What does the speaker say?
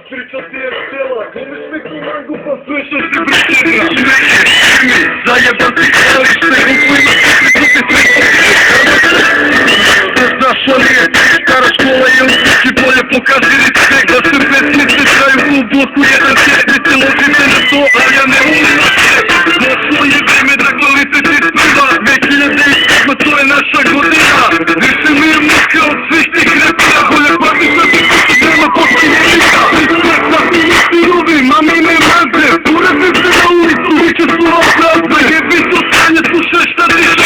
Priča ti je cijela, gledaš mi tu mangu pa slušaš ti pričega. Zajebam ti kalište, ruku ima ne znaš on je stara škola i učići bolje pokaži respekt. Da se pesmice traju u bloku, jedan sjednice ložite na to, a ja ne umim na sve. Došlo je vreme da kvalitet ispliva, 2007 to je naša godina. Više mirno kao od svih tih repera, bolje pati što ti kući nema posljednika. Mamine maze, urezim se na ulicu, biće su opravde. Jebi to stanje, slušaj šta diše.